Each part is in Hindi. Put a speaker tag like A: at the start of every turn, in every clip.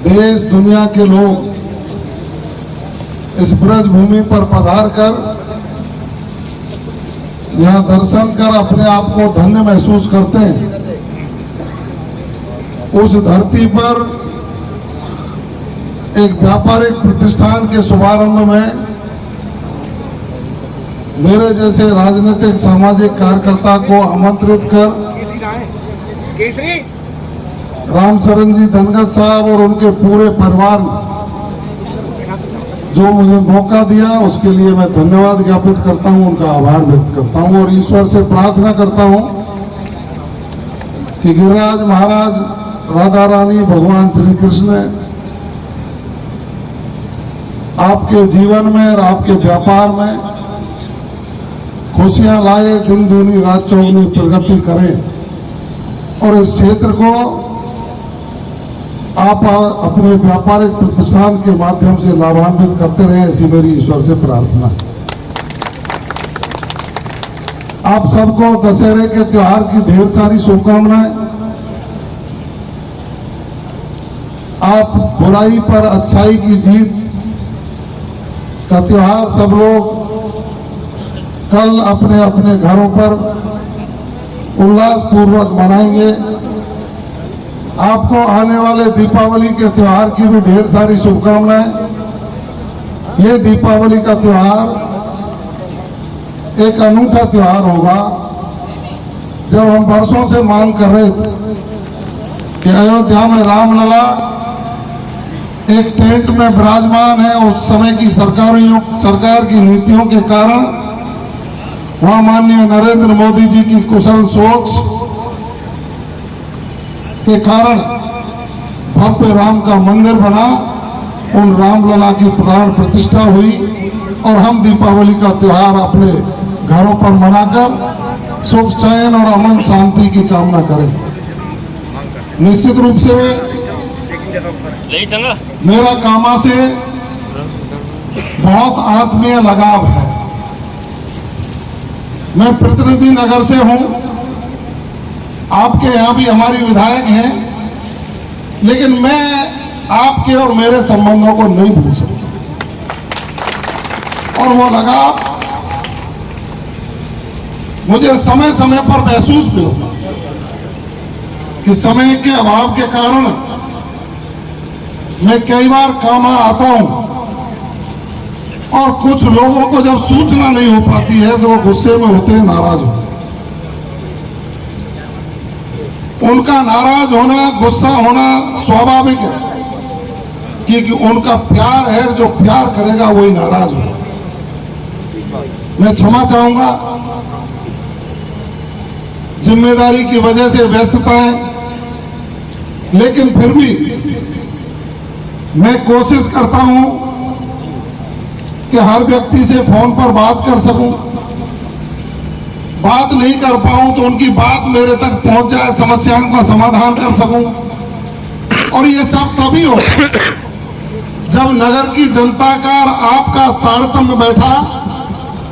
A: देश दुनिया के लोग इस ब्रज भूमि पर पधार कर यहाँ दर्शन कर अपने आप को धन्य महसूस करते हैं। उस धरती पर एक व्यापारिक प्रतिष्ठान के शुभारंभ में मेरे जैसे राजनीतिक सामाजिक कार्यकर्ता को आमंत्रित कर राम शरण जी धनगत साहब और उनके पूरे परिवार ने जो मुझे मौका दिया उसके लिए मैं धन्यवाद ज्ञापित करता हूं, उनका आभार व्यक्त करता हूं और ईश्वर से प्रार्थना करता हूं कि गिरिराज महाराज, राधा रानी, भगवान श्री कृष्ण आपके जीवन में और आपके व्यापार में खुशियां लाए, दिन दूनी रात चौगुनी प्रगति करें और इस क्षेत्र को आप अपने व्यापारिक प्रतिष्ठान के माध्यम से लाभान्वित करते रहे, ऐसी मेरी ईश्वर से प्रार्थना है। आप सबको दशहरे के त्योहार की ढेर सारी शुभकामनाएं। आप बुराई पर अच्छाई की जीत का त्योहार सब लोग कल अपने अपने घरों पर उल्लासपूर्वक मनाएंगे। आपको आने वाले दीपावली के त्योहार की भी ढेर सारी शुभकामनाएं। ये दीपावली का त्योहार एक अनूठा त्योहार होगा। जब हम वर्षों से मांग कर रहे थे कि अयोध्या में रामलला एक टेंट में विराजमान है, उस समय की सरकार की नीतियों के कारण, वहां माननीय नरेंद्र मोदी जी की कुशल सोच के कारण भव्य राम का मंदिर बना, उन रामलला की प्राण प्रतिष्ठा हुई और हम दीपावली का त्योहार अपने घरों पर मनाकर सुख, चैन और अमन शांति की कामना करें। निश्चित रूप से मेरा कामा से बहुत आत्मीय लगाव है। मैं प्रतिनिधि नगर से हूं, आपके यहाँ भी हमारी विधायक हैं, लेकिन मैं आपके और मेरे संबंधों को नहीं भूल सकता और वो लगाव मुझे समय समय पर महसूस भी होता कि समय के अभाव के कारण मैं कई बार कामा आता हूं और कुछ लोगों को जब सूचना नहीं हो पाती है तो वो गुस्से में होते हैं, नाराज होते हैं। उनका नाराज होना, गुस्सा होना स्वाभाविक है, क्योंकि उनका प्यार है, जो प्यार करेगा वही नाराज होगा। मैं क्षमा चाहूंगा, जिम्मेदारी की वजह से व्यस्तताएं, लेकिन फिर भी मैं कोशिश करता हूं कि हर व्यक्ति से फोन पर बात कर सकूं। बात नहीं कर पाऊं तो उनकी बात मेरे तक पहुंच जाए, समस्याओं का समाधान कर सकूं। और ये सब तभी हो जब नगर की जनता का और आपका तारतम्य बैठा।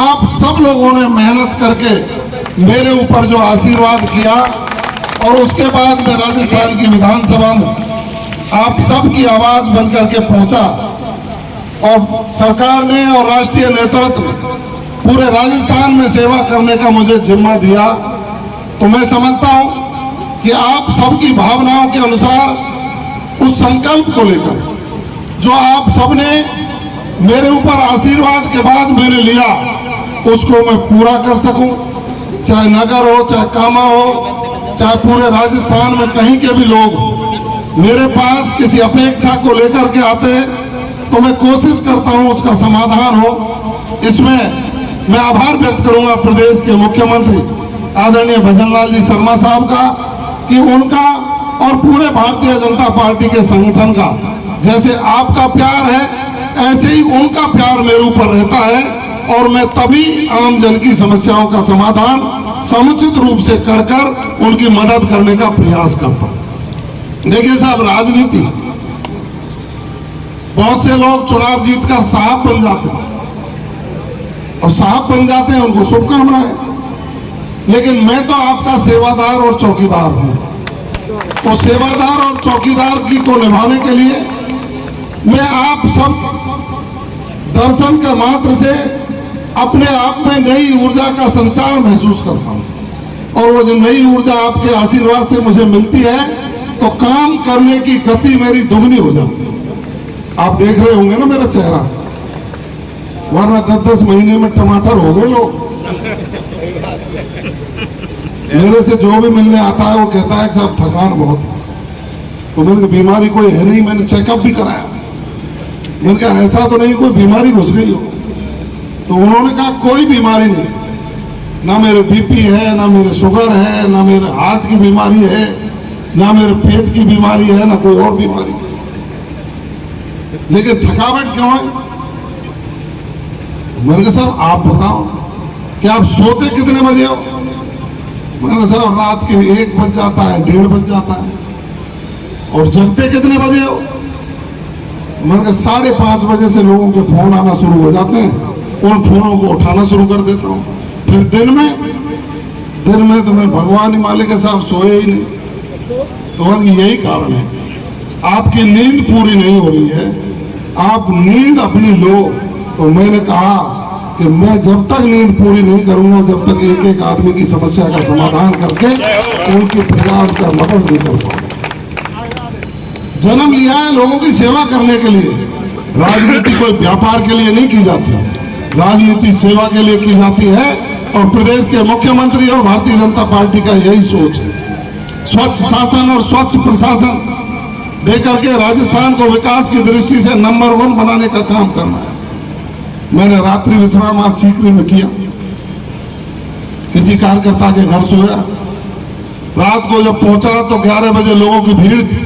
A: आप सब लोगों ने मेहनत करके मेरे ऊपर जो आशीर्वाद किया और उसके बाद मैं राजस्थान की विधानसभा में आप सब की आवाज बनकर के पहुंचा और सरकार ने और राष्ट्रीय नेतृत्व पूरे राजस्थान में सेवा करने का मुझे जिम्मा दिया। तो मैं समझता हूं कि आप सबकी भावनाओं के अनुसार उस संकल्प को लेकर जो आप सबने मेरे ऊपर आशीर्वाद के बाद मैंने लिया, उसको मैं पूरा कर सकूं। चाहे नगर हो, चाहे कामा हो, चाहे पूरे राजस्थान में कहीं के भी लोग मेरे पास किसी अपेक्षा को लेकर के आते हैं तो मैं कोशिश करता हूं उसका समाधान हो। इसमें मैं आभार व्यक्त करूंगा प्रदेश के मुख्यमंत्री आदरणीय भजनलाल जी शर्मा साहब का कि उनका और पूरे भारतीय जनता पार्टी के संगठन का, जैसे आपका प्यार है ऐसे ही उनका प्यार मेरे ऊपर रहता है और मैं तभी आम जन की समस्याओं का समाधान समुचित रूप से कर उनकी मदद करने का प्रयास करता हूं। देखिए साहब, राजनीति, बहुत से लोग चुनाव जीतकर साहब बन जाते हैं और साहब बन जाते हैं, उनको शुभकामनाएं, लेकिन मैं तो आपका सेवादार और चौकीदार हूं। तो सेवादार और चौकीदार की को निभाने के लिए मैं आप सब दर्शन के मात्र से अपने आप में नई ऊर्जा का संचार महसूस करता हूं। और वो जो नई ऊर्जा आपके आशीर्वाद से मुझे मिलती है तो काम करने की गति मेरी दुगनी हो जाती है। आप देख रहे होंगे ना मेरा चेहरा, वरना 10-10 महीने में टमाटर हो गए लोग। मेरे से जो भी मिलने आता है वो कहता है कि साहब थकान बहुत है। तो मेरी बीमारी कोई है नहीं, मैंने चेकअप भी कराया। मैंने कहा ऐसा तो नहीं कोई बीमारी घुस गई हो? तो उन्होंने कहा कोई बीमारी नहीं, ना मेरे बीपी है, ना मेरे शुगर है, ना मेरे हार्ट की बीमारी है, ना मेरे पेट की बीमारी है, ना कोई और बीमारी। लेकिन थकावट क्यों है? मैंने कहा साहब आप बताओ कि आप सोते कितने बजे हो? मैंने कहा साहब रात के 1 बज जाता है, 1:30 बज जाता है। और जगते कितने बजे हो? मैंने कहा 5:30 बजे से लोगों के फोन आना शुरू हो जाते हैं, उन फोनों को उठाना शुरू कर देता हूँ। फिर दिन में तो मैं भगवान ही मालिक के साथ सोए ही नहीं। तो यही कारण है, आपकी नींद पूरी नहीं हो रही है। आप नींद अपनी लो। तो मैंने कहा कि मैं जब तक नींद पूरी नहीं करूंगा, जब तक एक एक आदमी की समस्या का समाधान करके उनकी परिवार का मदद नहीं कर पाऊंगा। जन्म लिया है लोगों की सेवा करने के लिए। राजनीति कोई व्यापार के लिए नहीं की जाती, राजनीति सेवा के लिए की जाती है। और प्रदेश के मुख्यमंत्री और भारतीय जनता पार्टी का यही सोच है, स्वच्छ शासन और स्वच्छ प्रशासन देकर के राजस्थान को विकास की दृष्टि से नंबर 1 बनाने का काम करना है। मैंने रात्रि विश्राम आज सीकरी में किया, किसी कार्यकर्ता के घर सोया। रात को जब पहुंचा तो 11 बजे लोगों की भीड़ थी।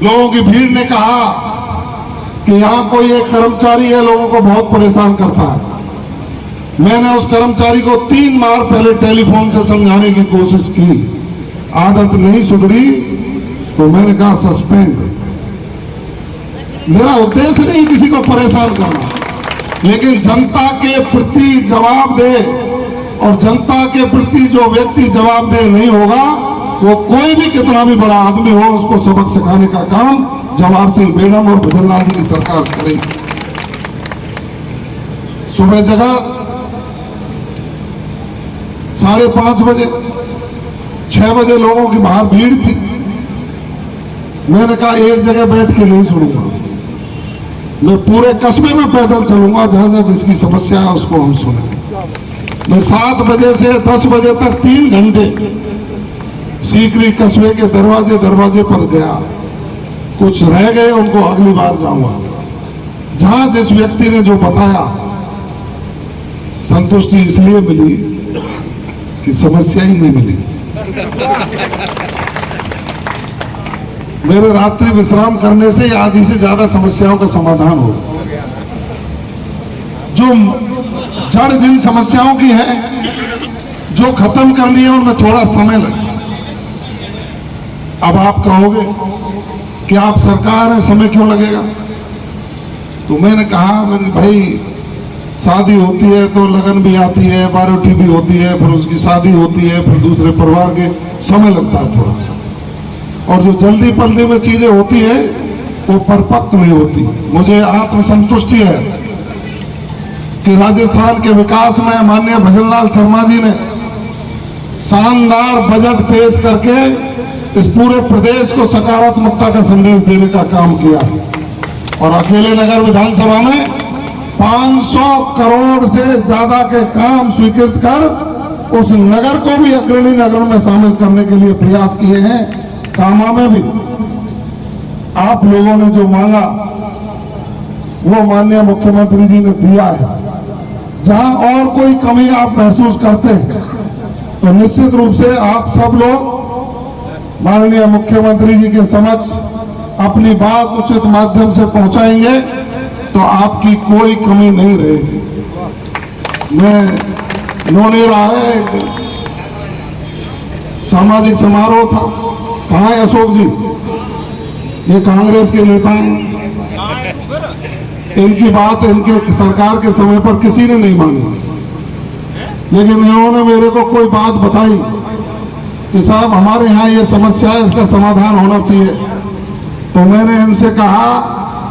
A: लोगों की भीड़ ने कहा कि यहाँ कोई एक कर्मचारी है, लोगों को बहुत परेशान करता है। मैंने उस कर्मचारी को 3 बार पहले टेलीफोन से समझाने की कोशिश की, आदत नहीं सुधरी, तो मैंने कहा सस्पेंड। मेरा उद्देश्य नहीं किसी को परेशान करना, लेकिन जनता के प्रति जवाबदेह और जनता के प्रति जो व्यक्ति जवाबदेह नहीं होगा, वो कोई भी कितना भी बड़ा आदमी हो, उसको सबक सिखाने का काम जवाहर सिंह बेनम और भजनलाल जी की सरकार करेगी। सुबह जगह 5:30 बजे, 6 बजे लोगों की बाहर भीड़ थी। मैंने कहा एक जगह बैठ के नहीं सुनूंगा, मैं पूरे कस्बे में पैदल चलूंगा, जहां जहां जिसकी समस्या है उसको हम सुनेंगे। मैं 7 बजे से 10 बजे तक 3 घंटे सीकरी कस्बे के दरवाजे पर गया। कुछ रह गए, उनको अगली बार जाऊंगा। जहां जिस व्यक्ति ने जो बताया, संतुष्टि इसलिए मिली कि समस्या ही नहीं मिली। मेरे रात्रि विश्राम करने से आधी से ज्यादा समस्याओं का समाधान हो। जो जड़ जिन समस्याओं की है, जो खत्म करनी है, उनमें थोड़ा समय लगेगा। अब आप कहोगे कि आप सरकार है, समय क्यों लगेगा? तो मैंने कहा मेरे भाई, शादी होती है तो लगन भी आती है, बारोटी भी होती है, फिर उसकी शादी होती है, फिर दूसरे परिवार के समय लगता है थोड़ा सा। और जो जल्दी पल्दी में चीजें होती है वो परिपक्व नहीं होती। मुझे आत्मसंतुष्टि है कि राजस्थान के विकास में माननीय भजनलाल शर्मा जी ने शानदार बजट पेश करके इस पूरे प्रदेश को सकारात्मकता का संदेश देने का काम किया है। और अकेले नगर विधानसभा में 500 करोड़ से ज्यादा के काम स्वीकृत कर उस नगर को भी अग्रणी नगरों में शामिल करने के लिए प्रयास किए हैं। कामा में भी आप लोगों ने जो मांगा वो माननीय मुख्यमंत्री जी ने दिया है। जहां और कोई कमी आप महसूस करते हैं तो निश्चित रूप से आप सब लोग माननीय मुख्यमंत्री जी के समक्ष अपनी बात उचित माध्यम से पहुंचाएंगे तो आपकी कोई कमी नहीं रहेगी। मैं उन्होंने रहा है, सामाजिक समारोह था, कहाँ है अशोक जी? ये कांग्रेस के नेता हैं, इनकी बात इनके सरकार के समय पर किसी ने नहीं मानी, लेकिन इन्होंने मेरे को कोई बात बताई कि साहब हमारे यहाँ ये समस्या है, इसका समाधान होना चाहिए। तो मैंने इनसे कहा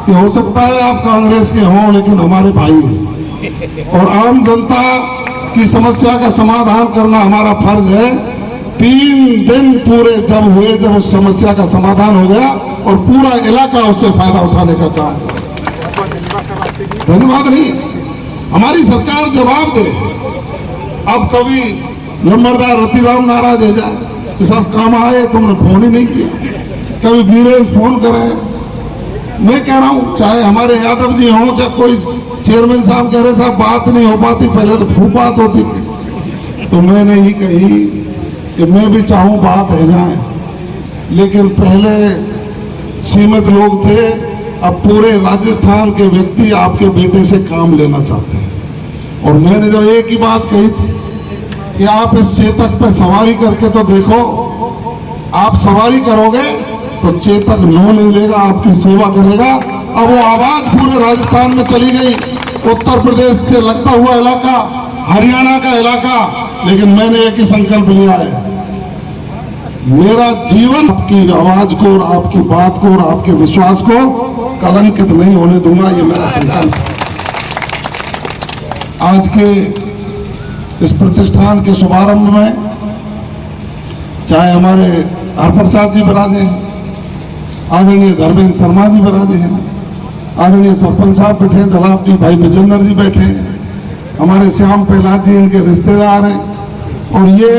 A: कि हो सकता है आप कांग्रेस के हों लेकिन हमारे भाई हैं और आम जनता की समस्या का समाधान करना हमारा फर्ज है। 3 दिन पूरे जब हुए, जब उस समस्या का समाधान हो गया और पूरा इलाका उससे फायदा उठाने का काम किया। धन्यवाद नहीं, हमारी सरकार जवाब दे। अब कभी नंबरदार रतिराम नाराज है जाए कि साहब काम आए तुमने फोन ही नहीं किया, कभी वीरेश फोन करे। मैं कह रहा हूं चाहे हमारे यादव जी हों चाहे कोई चेयरमैन साहब कह रहे साहब बात नहीं हो पाती, पहले तो खूब बात होती थी। तो मैंने ही कही कि मैं भी चाहूं बात है जाए, लेकिन पहले सीमित लोग थे, अब पूरे राजस्थान के व्यक्ति आपके बेटे से काम लेना चाहते हैं। और मैंने जब एक ही बात कही थी कि आप इस चेतक पे सवारी करके तो देखो, आप सवारी करोगे तो चेतक नो ले लेगा, आपकी सेवा करेगा। अब वो आवाज पूरे राजस्थान में चली गई, उत्तर प्रदेश से लगता हुआ इलाका, हरियाणा का इलाका, लेकिन मैंने एक ही संकल्प लिया है, मेरा जीवन आपकी आवाज को और आपकी बात को और आपके विश्वास को कलंकित नहीं होने दूंगा, ये मेरा संकल्प है। आज के इस प्रतिष्ठान के शुभारंभ में चाहे हमारे हरप्रसाद जी बराजे हैं, आदरणीय धर्मेंद्र शर्मा जी बराजे हैं, आदरणीय सरपंच साहब बैठे हैं, दलाप जी भाई विजेंद्र जी बैठे हैं, हमारे श्याम पहलाद जी इनके रिश्तेदार हैं, और ये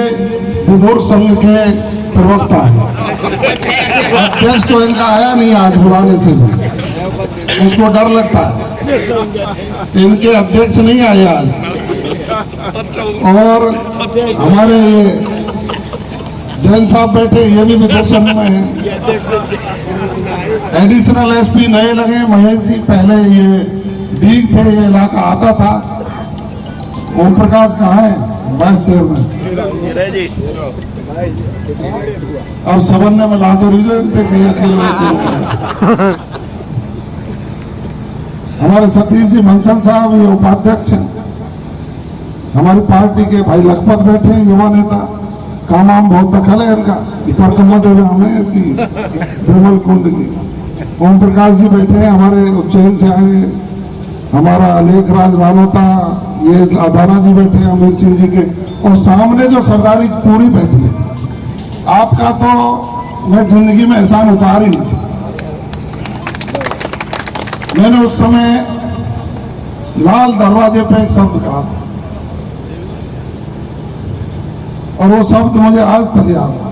A: विधुर संघ के प्रवक्ता हैं। अध्यक्ष तो इनका आया नहीं आज बुलाने से भी, उसको डर लगता है, इनके अध्यक्ष नहीं आए आज। और हमारे जैन साहब बैठे, ये भी विधुर संघ में है। एडिशनल एसपी नए लगे महेश जी, पहले ये डीग थे, ये इलाका आता था। ओम प्रकाश कहाँ है, वाइस चेयरमैन? अब सबन्ने में लातो हमारे सतीश जी मनसल साहब ये उपाध्यक्ष हैं। हमारी पार्टी के भाई लखपत बैठे हैं, युवा नेता, काम आम बहुत दखल है इनका, पर कमत हमें इसकी विमल कुंड की। ओम प्रकाश जी बैठे हैं, हमारे उज्जैन से आए, हमारा लेखराज रानोता, ये अदाना जी बैठे हैं अमीर सिंह जी के, और सामने जो सरदारी पूरी बैठी है। आपका तो मैं जिंदगी में एहसान उतार ही नहीं सकता। मैंने उस समय लाल दरवाजे पे एक शब्द कहा था, और वो शब्द मुझे आज तक याद है।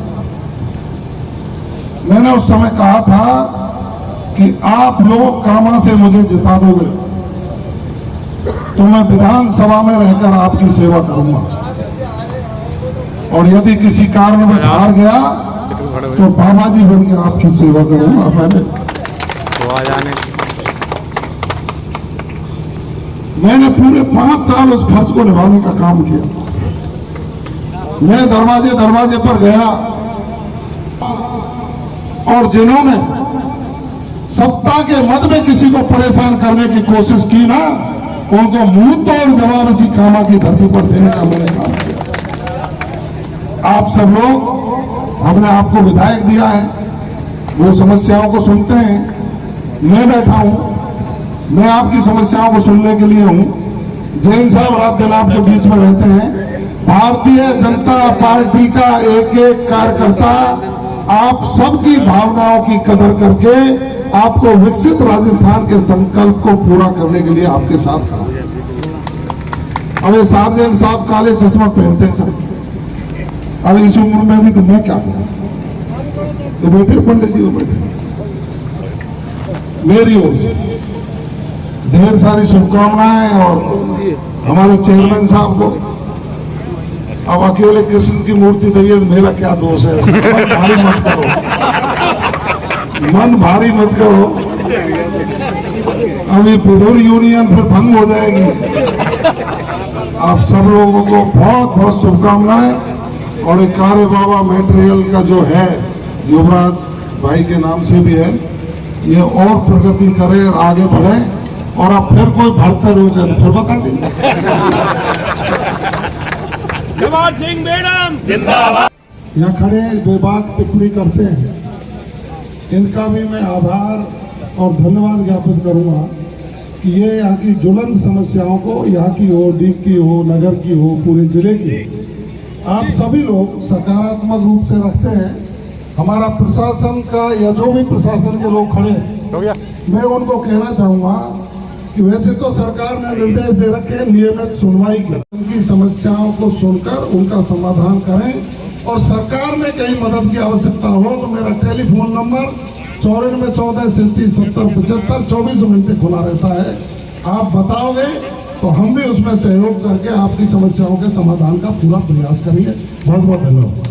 A: मैंने उस समय कहा था कि आप लोग कामा से मुझे जिता दोगे तो मैं विधानसभा में रहकर आपकी सेवा करूंगा, और यदि किसी कारणवश हार गया तो बाबा जी बन के आपकी सेवा करूंगा। मैंने पूरे 5 साल उस फर्ज को निभाने का काम किया। मैं दरवाजे दरवाजे पर गया, और जिन्होंने सत्ता के मद में किसी को परेशान करने की कोशिश की ना, उनको मुंह तोड़ जवाब इसी कामा की धरती पर देने का मैंने काम किया। आप सब लोग, हमने आपको विधायक दिया है, वो समस्याओं को सुनते हैं। मैं बैठा हूं, मैं आपकी समस्याओं को सुनने के लिए हूं। जैन साहब रात दिन आपके बीच में रहते हैं। भारतीय जनता पार्टी का एक एक कार्यकर्ता आप सबकी भावनाओं की कदर करके आपको विकसित राजस्थान के संकल्प को पूरा करने के लिए आपके साथ खड़ा है। अब ये सार्जेंट साहब काले चश्मा पहनते हैं सर, अब इस उम्र में भी तो मैं क्या करूं? तो बैठे पंडित जी, वो बैठे। मेरी ओर से ढेर सारी शुभकामनाएं, और हमारे चेयरमैन साहब को, अब अकेले कृष्ण की मूर्ति दी है, मेरा क्या दोष है? मन भारी मत करो, मन भारी मत करो, अभी विधुर यूनियन फिर भंग हो जाएगी। आप सब लोगों को बहुत बहुत शुभकामनाएं, और एक कार्य बाबा मटेरियल का जो है युवराज भाई के नाम से भी है, ये और प्रगति करे और आगे बढ़े, और अब फिर कोई भरते रहोगे तो फिर बता देंगे। जवाहर सिंह मैडम जिंदाबाद। यहाँ खड़े बेबाक टिप्पणी करते हैं, इनका भी मैं आभार और धन्यवाद ज्ञापित करूंगा कि ये यहाँ की ज्वलंत समस्याओं को, यहाँ की हो, डीग की हो, नगर की हो, पूरे जिले की, आप सभी लोग सकारात्मक रूप से रखते हैं। हमारा प्रशासन का या जो भी प्रशासन के लोग खड़े हैं, मैं उनको कहना चाहूँगा कि वैसे तो सरकार ने निर्देश दे रखे हैं नियमित सुनवाई की, उनकी समस्याओं को सुनकर उनका समाधान करें। और सरकार में कहीं मदद की आवश्यकता हो तो मेरा टेलीफोन नंबर 94 14 37 70 75 24 घंटे खुला रहता है। आप बताओगे तो हम भी उसमें सहयोग करके आपकी समस्याओं के समाधान का पूरा प्रयास करेंगे। बहुत बहुत धन्यवाद।